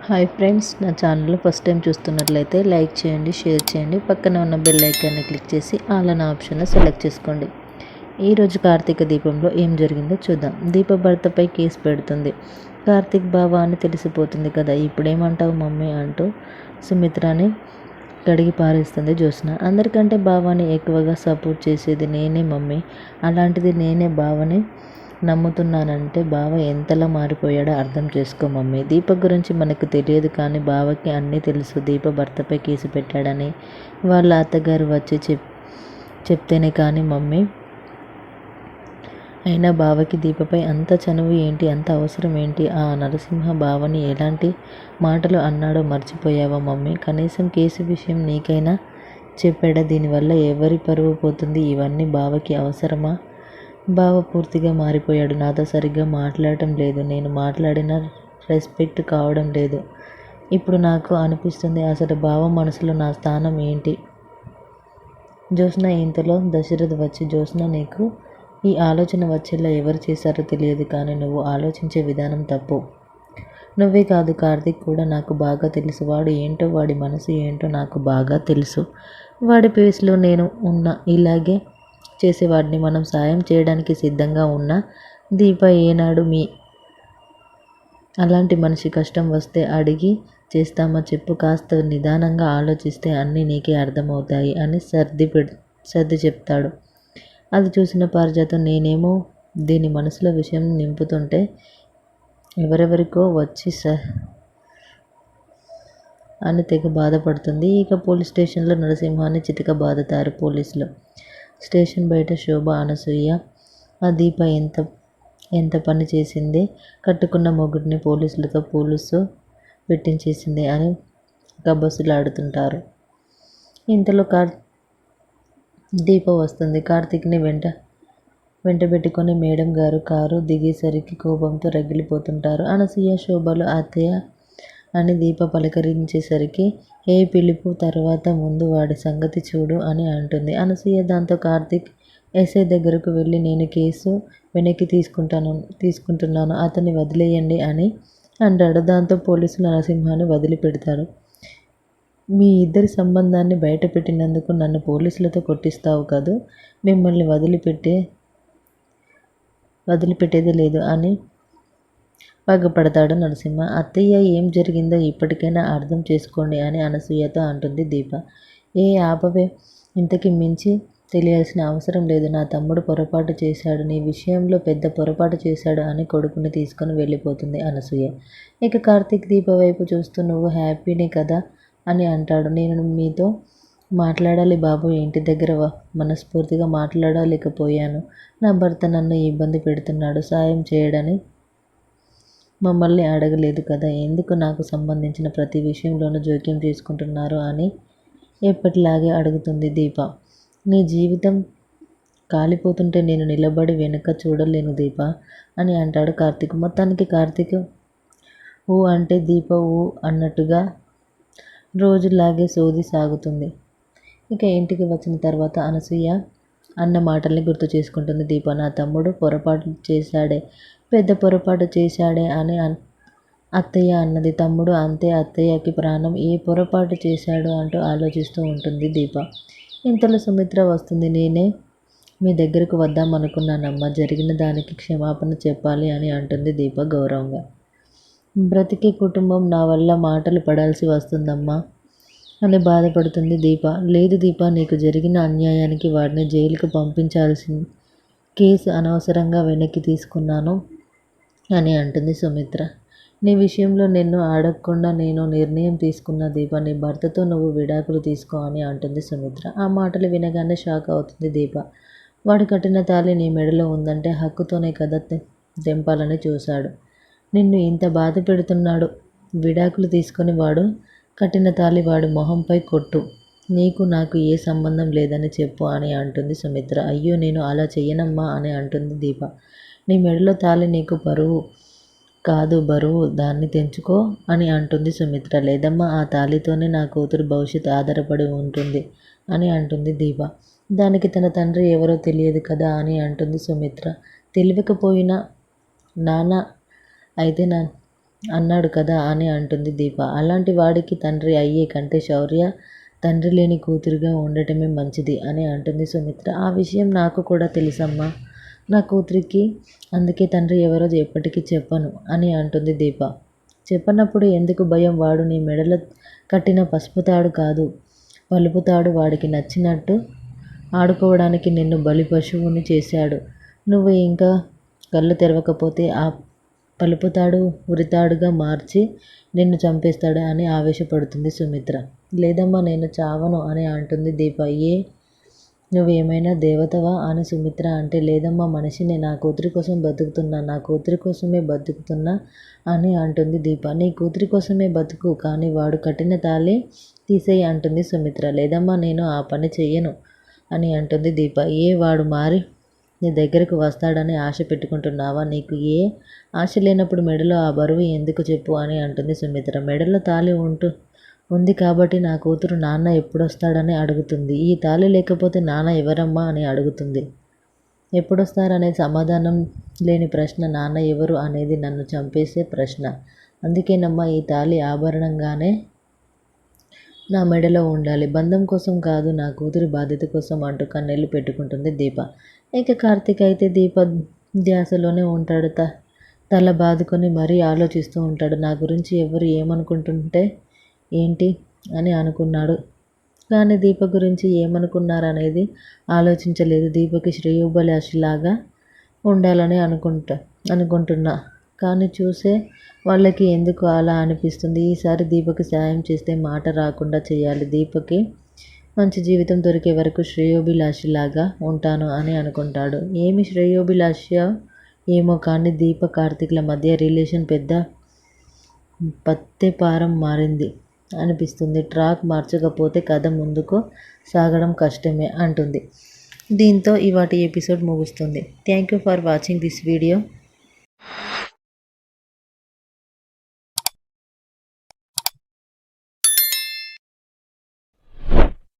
Hi friends, నా channel first time చూస్తున్నట్లయితే like చేయండి, షేర్ చేయండి, పక్కన ఉన్న బెల్ ఐకాన్ని క్లిక్ చేసి ఆల్ అనే ఆప్షన్ను సెలెక్ట్ చేసుకోండి. ఈరోజు కార్తీక దీపంలో ఏం జరిగిందో చూద్దాం. దీప భర్తపై కేసు పెడుతుంది. కార్తీక్ బావ అని తెలిసిపోతుంది కదా, ఇప్పుడేమంటావు మమ్మీ అంటూ సుమిత్రని కడిగి పారేస్తుంది జ్యోత్స్న. అందరికంటే బావని ఎక్కువగా సపోర్ట్ చేసేది నేనే మమ్మీ, అలాంటిది నేనే బావని నమ్ముతున్నానంటే బావ ఎంతలా మారిపోయాడో అర్థం చేసుకో మమ్మీ. దీప గురించి మనకు తెలియదు, కానీ బావకి అన్నీ తెలుసు. దీప భర్తపై కేసు పెట్టాడని వాళ్ళ అత్తగారు వచ్చి చెప్తేనే కానీ మమ్మీ. అయినా బావకి దీపపై అంత చనువు ఏంటి, అంత అవసరం ఏంటి? ఆ నరసింహ బావని ఎలాంటి మాటలు అన్నాడో మర్చిపోయావా మమ్మీ? కనీసం కేసు విషయం నీకైనా చెప్పాడా? దీనివల్ల ఎవరి పరువు పోతుంది? ఇవన్నీ బావకి అవసరమా? బావ పూర్తిగా మారిపోయాడు. నాతో సరిగ్గా మాట్లాడటం లేదు, నేను మాట్లాడిన రెస్పెక్ట్ కావడం లేదు. ఇప్పుడు నాకు అనిపిస్తుంది, అసలు బావ మనసులో నా స్థానం ఏంటి? జ్యోత్స్న ఇంతలో దశరథ్ వచ్చి, జ్యోత్స్న నీకు ఈ ఆలోచన వచ్చేలా ఎవరు చేశారో తెలియదు, కానీ నువ్వు ఆలోచించే విధానం తప్పు. నువ్వే కాదు, కార్తీక్ కూడా నాకు బాగా తెలుసు. వాడు ఏంటో, వాడి మనసు ఏంటో నాకు బాగా తెలుసు. వాడి ప్లేస్లో నేను ఉన్నా ఇలాగే చేసేవాడిని. మనం సాయం చేయడానికి సిద్ధంగా ఉన్న దీప ఏనాడు అలాంటి మనిషి కష్టం వస్తే అడిగి చేస్తామా చెప్పు? కాస్త నిదానంగా ఆలోచిస్తే అన్నీ నీకే అర్థమవుతాయి అని సర్ది చెప్తాడు. అది చూసిన పారిజాతం, నేనేమో దీని మనసులో విషయం నింపుతుంటే ఎవరెవరికో వచ్చి అని తెగ బాధపడుతుంది. ఇక పోలీస్ స్టేషన్లో నరసింహాన్ని చితక బాదుతారు పోలీసులు. స్టేషన్ బయట శోభ, అనసూయ, ఆ దీప ఎంత పని చేసింది, కట్టుకున్న మొగుడిని పోలీసులతో పోలీసు పెట్టించేసింది అని కబసులాడుతుంటారు. ఇంతలో దీప వస్తుంది. కార్తీక్ని వెంటబెట్టుకొని మేడం గారు కారు దిగేసరికి కోపంతో రగిలిపోతుంటారు. అనసూయ, శోభలు అత్తయ్య అని దీప పలకరించేసరికి, ఏ పిలుపు తర్వాత ముందు వాడి సంగతి చూడు అని అంటుంది అనసూయ. దాంతో కార్తీక్ ఎస్ఐ దగ్గరకు వెళ్ళి, నేను కేసు వెనక్కి తీసుకుంటున్నాను, అతన్ని వదిలేయండి అని అంటాడు. దాంతో పోలీసులు నరసింహాన్ని వదిలిపెడతారు. మీ ఇద్దరి సంబంధాన్ని బయట పెట్టినందుకు నన్ను పోలీసులతో కొట్టిస్తావు కదూ, మిమ్మల్ని వదిలిపెట్టేది లేదు అని పగపడతాడు నరసింహ. అత్తయ్య, ఏం జరిగిందో ఇప్పటికైనా అర్థం చేసుకోండి అని అనసూయతో అంటుంది దీప. ఆపవే, ఇంతకి మించి తెలియాల్సిన అవసరం లేదు. నా తమ్ముడు పొరపాటు చేశాడు, నీ విషయంలో పెద్ద పొరపాటు చేశాడు అని కొడుకుని తీసుకొని వెళ్ళిపోతుంది అనసూయ. ఇక కార్తీక్ దీప వైపు చూస్తూ, నువ్వు హ్యాపీనే కదా అని అంటాడు. నేను మీతో మాట్లాడాలి బాబు, ఇంటి దగ్గర మనస్ఫూర్తిగా మాట్లాడలేకపోయాను. నా భర్త నన్ను ఇబ్బంది పెడుతున్నాడు, సాయం చేయడని మమ్మల్ని అడగలేదు కదా, ఎందుకు నాకు సంబంధించిన ప్రతి విషయంలోనూ జోక్యం చేసుకుంటున్నారు అని ఎప్పటిలాగే అడుగుతుంది దీప. నీ జీవితం కాలిపోతుంటే నేను నిలబడి వెనుక చూడలేను దీప అని అంటాడు కార్తీక్. మొత్తానికి కార్తీక్ ఊ అంటే దీప ఊ అన్నట్టుగా రోజులాగే సోది సాగుతుంది. ఇక ఇంటికి వచ్చిన తర్వాత అనసూయ అన్న మాటల్ని గుర్తు చేసుకుంటుంది దీప. నా తమ్ముడు పొరపాటు చేశాడే, పెద్ద పొరపాటు చేశాడే అని అత్తయ్య అన్నది. తమ్ముడు అంతే, అత్తయ్యకి ప్రాణం. ఏ పొరపాటు చేశాడు అంటూ ఆలోచిస్తూ ఉంటుంది దీప. ఇంతలో సుమిత్ర వస్తుంది. నేనే మీ దగ్గరకు వద్దామనుకున్నానమ్మా, జరిగిన దానికి క్షమాపణ చెప్పాలి అని అంటుంది దీప గౌరవంగా. బ్రతికే కుటుంబం నా వల్ల మాటలు పడాల్సి వస్తుందమ్మా అని బాధపడుతుంది దీప. లేదు దీప, నీకు జరిగిన అన్యాయానికి వాడిని జైలుకు పంపించాల్సింది, కేసు అనవసరంగా వెనక్కి తీసుకున్నాను అని అంటుంది సుమిత్ర. నీ విషయంలో నిన్ను అడగకుండా నేను నిర్ణయం తీసుకున్న దీప, నీ భర్తతో నువ్వు విడాకులు తీసుకో అని అంటుంది సుమిత్ర. ఆ మాటలు వినగానే షాక్ అవుతుంది దీప. వాడు కట్టిన తాళి నీ మెడలో ఉందంటే హక్కుతోనే కదా తెంపాలని చూశాడు. నిన్ను ఇంత బాధ పెడుతున్నాడు, విడాకులు తీసుకొని వాడు కట్టిన తాళి వాడి మొహంపై కొట్టు, నీకు నాకు ఏ సంబంధం లేదని చెప్పు అని అంటుంది సుమిత్ర. అయ్యో, నేను అలా చెయ్యనమ్మా అని అంటుంది దీప. నీ మెడలో తాళి నీకు పరువు కాదు, బరువు, దాన్ని తెంచుకో అని అంటుంది సుమిత్ర. లేదమ్మా, ఆ తాళితోనే నా కూతురు భవిష్యత్తు ఆధారపడి ఉంటుంది అని అంటుంది దీప. దానికి తన తండ్రి ఎవరో తెలియదు కదా అని అంటుంది సుమిత్ర. తెలియకపోయినా నాన్న అయితే అన్నాడు కదా అని అంటుంది దీప. అలాంటి వాడికి తండ్రి అయ్యే కంటే శౌర్య తండ్రి లేని కూతురుగా ఉండటమే మంచిది అని అంటుంది సుమిత్ర. ఆ విషయం నాకు కూడా తెలుసమ్మా. నా కూతురికి అందుకే తండ్రి ఎవరో ఎప్పటికీ చెప్పను అని అంటుంది దీప. చెప్పనప్పుడు ఎందుకు భయం? వాడు నీ మెడలో కట్టిన పసుపు తాడు కాదు, పలుపు తాడు. వాడికి నచ్చినట్టు ఆడుకోవడానికి నిన్ను బలి పశువుని చేశాడు. నువ్వు ఇంకా కళ్ళు తెరవకపోతే ఆ పలుపు తాడు ఉరితాడుగా మార్చి నిన్ను చంపేస్తాడు అని ఆవేశపడుతుంది సుమిత్ర. లేదమ్మా, నేను చావను అని అంటుంది దీప. నువ్వేమైనా దేవతవా అని సుమిత్ర అంటే, లేదమ్మా, మనిషిని. నా కూతురి కోసం బతుకుతున్నా, నా కూతురి కోసమే బతుకుతున్నా అని అంటుంది దీప. నీ కూతురి కోసమే బతుకు, కానీ వాడు కట్టిన తాళి తీసేయి అంటుంది సుమిత్ర. లేదమ్మా, నేను ఆ పని చెయ్యను అని అంటుంది దీప. వాడు మారి నీ దగ్గరకు వస్తాడని ఆశ పెట్టుకుంటున్నావా? నీకు ఏ ఆశ లేనప్పుడు మెడలో ఆ బరువు ఎందుకు చెప్పు అని అంటుంది సుమిత్ర. మెడలో తాళి ఉంది కాబట్టి నా కూతురు నాన్న ఎప్పుడొస్తాడని అడుగుతుంది. ఈ తాళి లేకపోతే నాన్న ఎవరమ్మా అని అడుగుతుంది. ఎప్పుడొస్తారనే సమాధానం లేని ప్రశ్న, నాన్న ఎవరు అనేది నన్ను చంపేసే ప్రశ్న. అందుకేనమ్మా ఈ తాళి ఆభరణంగానే నా మెడలో ఉండాలి, బంధం కోసం కాదు, నా కూతురి బాధ్యత కోసం అంటూ కన్నీళ్లు పెట్టుకుంటుంది దీప. ఇక కార్తీక్ అయితే దీప ధ్యాసలోనే ఉంటాడు. తల బాదుకొని మరీ ఆలోచిస్తూ ఉంటాడు. నా గురించి ఎవరు ఏమనుకుంటుంటే ఏంటి అని అనుకున్నాడు. కానీ దీప గురించి ఏమనుకున్నారనేది ఆలోచించలేదు. దీపకి శ్రేయోభిలాషిలాగా ఉండాలని అనుకుంటున్నా. కానీ చూసే వాళ్ళకి ఎందుకు అలా అనిపిస్తుంది? ఈసారి దీపకి సాయం చేస్తే మాట రాకుండా చేయాలి. దీపకి మంచి జీవితం దొరికే వరకు శ్రేయోభిలాషిలాగా ఉంటాను అని అనుకుంటాడు. ఏమి శ్రేయోభిలాష ఏమో కానీ దీప కార్తీక్ల మధ్య రిలేషన్ పెద్ద పత్తెపారం మారింది అనిపిస్తుంది. ట్రాక్ మార్చకపోతే కథ ముందుకు సాగడం కష్టమే అంటుంది. దీంతో ఇవాటి ఎపిసోడ్ ముగుస్తుంది. Thank you for watching this video.